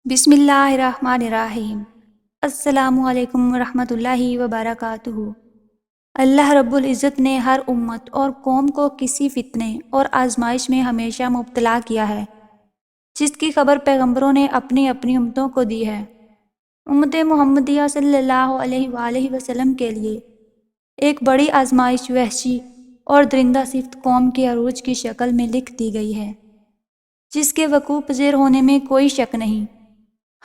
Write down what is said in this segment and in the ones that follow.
بسم اللہ الرحمن الرحیم۔ السلام علیکم ورحمۃ اللہ وبرکاتہ۔ اللہ رب العزت نے ہر امت اور قوم کو کسی فتنے اور آزمائش میں ہمیشہ مبتلا کیا ہے، جس کی خبر پیغمبروں نے اپنی اپنی امتوں کو دی ہے۔ امت محمدیہ صلی اللہ علیہ وآلہ وسلم کے لیے ایک بڑی آزمائش وحشی اور درندہ صفت قوم کے عروج کی شکل میں لکھ دی گئی ہے، جس کے وقوع پذیر ہونے میں کوئی شک نہیں۔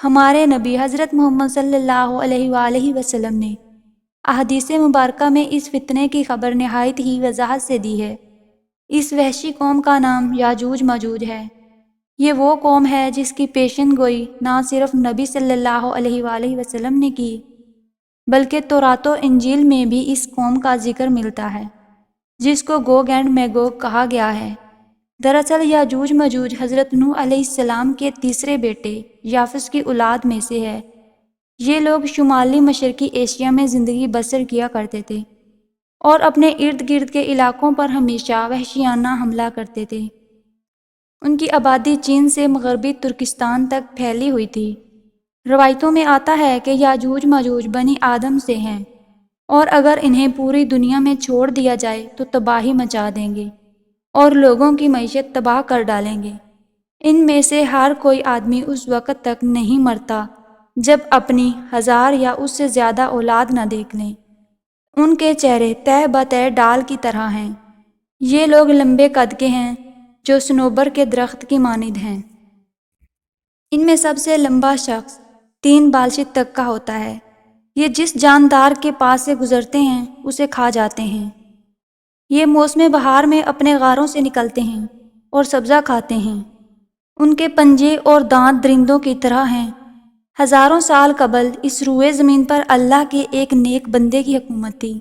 ہمارے نبی حضرت محمد صلی اللہ علیہ وآلہ وسلم نے احادیث مبارکہ میں اس فتنے کی خبر نہایت ہی وضاحت سے دی ہے۔ اس وحشی قوم کا نام یاجوج ماجوج ہے۔ یہ وہ قوم ہے جس کی پیشن گوئی نہ صرف نبی صلی اللہ علیہ وآلہ وسلم نے کی، بلکہ تورات و انجیل میں بھی اس قوم کا ذکر ملتا ہے، جس کو گوگ اینڈ میگوگ کہا گیا ہے۔ دراصل یاجوج ماجوج حضرت نوح علیہ السلام کے تیسرے بیٹے یافس کی اولاد میں سے ہے۔ یہ لوگ شمالی مشرقی ایشیا میں زندگی بسر کیا کرتے تھے اور اپنے ارد گرد کے علاقوں پر ہمیشہ وحشیانہ حملہ کرتے تھے۔ ان کی آبادی چین سے مغربی ترکستان تک پھیلی ہوئی تھی۔ روایتوں میں آتا ہے کہ یاجوج ماجوج بنی آدم سے ہیں، اور اگر انہیں پوری دنیا میں چھوڑ دیا جائے تو تباہی مچا دیں گے اور لوگوں کی معیشت تباہ کر ڈالیں گے۔ ان میں سے ہر کوئی آدمی اس وقت تک نہیں مرتا جب اپنی 1000 یا اس سے زیادہ اولاد نہ دیکھ لیں۔ ان کے چہرے تہ بتہ ڈال کی طرح ہیں۔ یہ لوگ لمبے قد کے ہیں جو صنوبر کے درخت کی مانند ہیں۔ ان میں سب سے لمبا شخص 3 بالشت تک کا ہوتا ہے۔ یہ جس جاندار کے پاس سے گزرتے ہیں اسے کھا جاتے ہیں۔ یہ موسم بہار میں اپنے غاروں سے نکلتے ہیں اور سبزہ کھاتے ہیں۔ ان کے پنجے اور دانت درندوں کی طرح ہیں۔ ہزاروں سال قبل اس روئے زمین پر اللہ کے ایک نیک بندے کی حکومت تھی،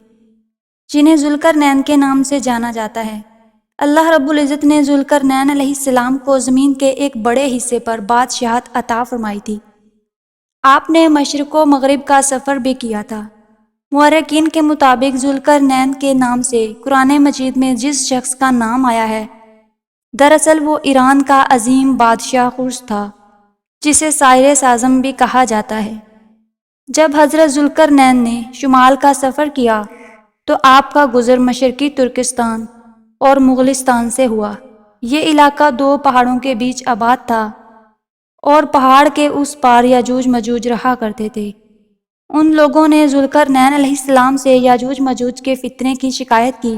جنہیں ذوالقرنین کے نام سے جانا جاتا ہے۔ اللہ رب العزت نے ذوالقرنین علیہ السلام کو زمین کے ایک بڑے حصے پر بادشاہت عطا فرمائی تھی۔ آپ نے مشرق و مغرب کا سفر بھی کیا تھا۔ مورخین کے مطابق ذوالقرنین کے نام سے قرآن مجید میں جس شخص کا نام آیا ہے، دراصل وہ ایران کا عظیم بادشاہ خرش تھا، جسے سائرس اعظم بھی کہا جاتا ہے۔ جب حضرت ذوالقرنین نے شمال کا سفر کیا تو آپ کا گزر مشرقی ترکستان اور مغلستان سے ہوا۔ یہ علاقہ 2 پہاڑوں کے بیچ آباد تھا، اور پہاڑ کے اس پار یاجوج ماجوج رہا کرتے تھے۔ ان لوگوں نے ذوالقرنین علیہ السلام سے یاجوج ماجوج کے فتنے کی شکایت کی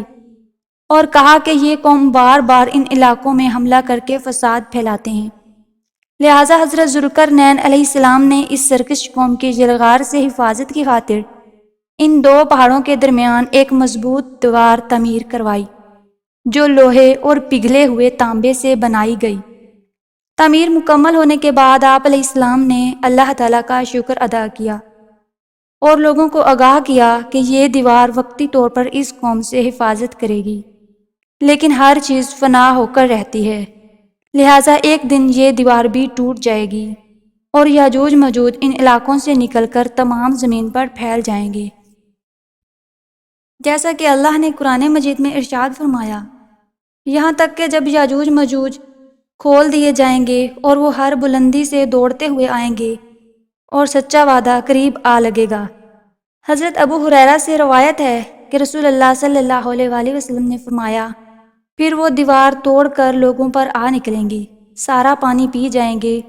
اور کہا کہ یہ قوم بار بار ان علاقوں میں حملہ کر کے فساد پھیلاتے ہیں۔ لہٰذا حضرت ذوالقرنین علیہ السلام نے اس سرکش قوم کی یلغار سے حفاظت کی خاطر ان 2 پہاڑوں کے درمیان ایک مضبوط دیوار تعمیر کروائی، جو لوہے اور پگھلے ہوئے تانبے سے بنائی گئی۔ تعمیر مکمل ہونے کے بعد آپ علیہ السلام نے اللہ تعالیٰ کا شکر ادا کیا اور لوگوں کو آگاہ کیا کہ یہ دیوار وقتی طور پر اس قوم سے حفاظت کرے گی، لیکن ہر چیز فنا ہو کر رہتی ہے، لہٰذا ایک دن یہ دیوار بھی ٹوٹ جائے گی اور یاجوج ماجوج ان علاقوں سے نکل کر تمام زمین پر پھیل جائیں گے۔ جیسا کہ اللہ نے قرآن مجید میں ارشاد فرمایا، یہاں تک کہ جب یاجوج ماجوج کھول دیے جائیں گے اور وہ ہر بلندی سے دوڑتے ہوئے آئیں گے اور سچا وعدہ قریب آ لگے گا۔ حضرت ابو ہریرہ سے روایت ہے کہ رسول اللہ صلی اللہ علیہ وآلہ وسلم نے فرمایا، پھر وہ دیوار توڑ کر لوگوں پر آ نکلیں گے، سارا پانی پی جائیں گے،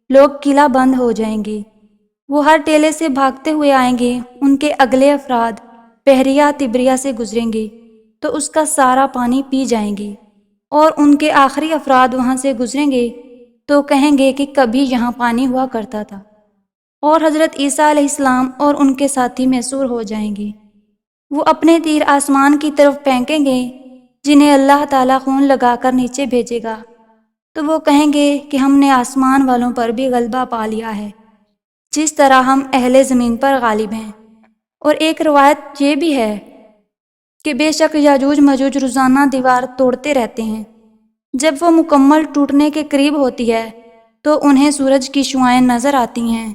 لوگ قلعہ بند ہو جائیں گے، وہ ہر ٹیلے سے بھاگتے ہوئے آئیں گے، ان کے اگلے افراد بحریہ تبریہ سے گزریں گے تو اس کا سارا پانی پی جائیں گے، اور ان کے آخری افراد وہاں سے گزریں گے تو کہیں گے کہ کبھی یہاں پانی ہوا کرتا تھا، اور حضرت عیسیٰ علیہ السلام اور ان کے ساتھی محصور ہو جائیں گے۔ وہ اپنے تیر آسمان کی طرف پھینکیں گے، جنہیں اللہ تعالیٰ خون لگا کر نیچے بھیجے گا، تو وہ کہیں گے کہ ہم نے آسمان والوں پر بھی غلبہ پا لیا ہے، جس طرح ہم اہل زمین پر غالب ہیں۔ اور ایک روایت یہ بھی ہے کہ بے شک یاجوج ماجوج روزانہ دیوار توڑتے رہتے ہیں۔ جب وہ مکمل ٹوٹنے کے قریب ہوتی ہے تو انہیں سورج کی شعاعیں نظر آتی ہیں۔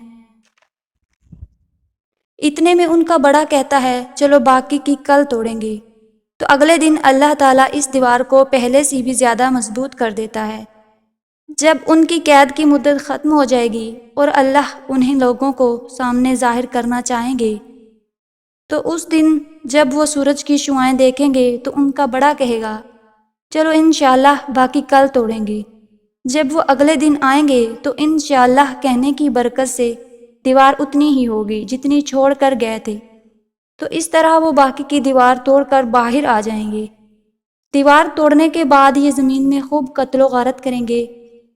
اتنے میں ان کا بڑا کہتا ہے، چلو باقی کی کل توڑیں گے، تو اگلے دن اللہ تعالیٰ اس دیوار کو پہلے سے بھی زیادہ مضبوط کر دیتا ہے۔ جب ان کی قید کی مدت ختم ہو جائے گی اور اللہ انہیں لوگوں کو سامنے ظاہر کرنا چاہیں گے تو اس دن جب وہ سورج کی شعاعیں دیکھیں گے تو ان کا بڑا کہے گا چلو انشاءاللہ باقی کل توڑیں گے۔ جب وہ اگلے دن آئیں گے تو انشاءاللہ کہنے کی برکت سے دیوار اتنی ہی ہوگی جتنی چھوڑ کر گئے تھے، تو اس طرح وہ باقی کی دیوار توڑ کر باہر آ جائیں گے۔ دیوار توڑنے کے بعد یہ زمین میں خوب قتل و غارت کریں گے۔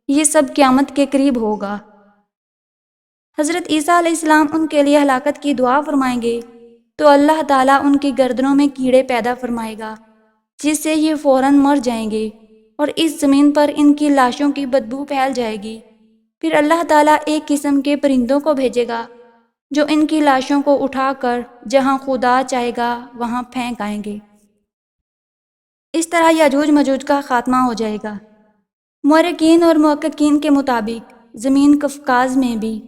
یہ سب قیامت کے قریب ہوگا۔ حضرت عیسیٰ علیہ السلام ان کے لیے ہلاکت کی دعا فرمائیں گے تو اللہ تعالیٰ ان کی گردنوں میں کیڑے پیدا فرمائے گا جس سے یہ فوراً مر جائیں گے اور اس زمین پر ان کی لاشوں کی بدبو پھیل جائے گی۔ پھر اللہ تعالیٰ ایک قسم کے پرندوں کو بھیجے گا جو ان کی لاشوں کو اٹھا کر جہاں خدا چاہے گا وہاں پھینک آئیں گے۔ اس طرح یاجوج ماجوج کا خاتمہ ہو جائے گا۔ مورخین اور محققین کے مطابق زمین قفقاز میں بھی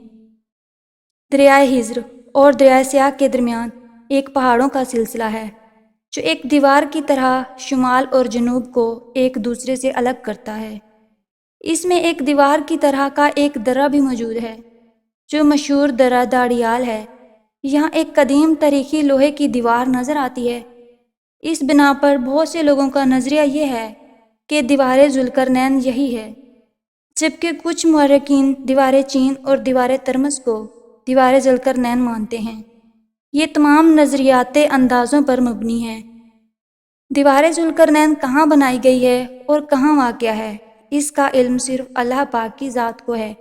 دریائے ہجر اور دریائے سیاہ کے درمیان ایک پہاڑوں کا سلسلہ ہے جو ایک دیوار کی طرح شمال اور جنوب کو ایک دوسرے سے الگ کرتا ہے۔ اس میں ایک دیوار کی طرح کا ایک درہ بھی موجود ہے جو مشہور درہ داڑیال ہے۔ یہاں ایک قدیم تاریخی لوہے کی دیوار نظر آتی ہے۔ اس بنا پر بہت سے لوگوں کا نظریہ یہ ہے کہ دیوار ذوالقرنین یہی ہے، جبکہ کچھ مورخین دیوار چین اور دیوار ترمس کو دیوار ذوالقرنین مانتے ہیں۔ یہ تمام نظریاتی اندازوں پر مبنی ہیں۔ دیوار ذوالقرنین کہاں بنائی گئی ہے اور کہاں واقع ہے، اس کا علم صرف اللہ پاک کی ذات کو ہے۔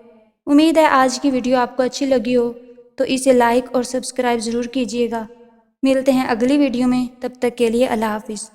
امید ہے آج کی ویڈیو آپ کو اچھی لگی ہو تو اسے لائک اور سبسکرائب ضرور کیجیے گا۔ ملتے ہیں اگلی ویڈیو میں، تب تک کے لیے اللہ حافظ۔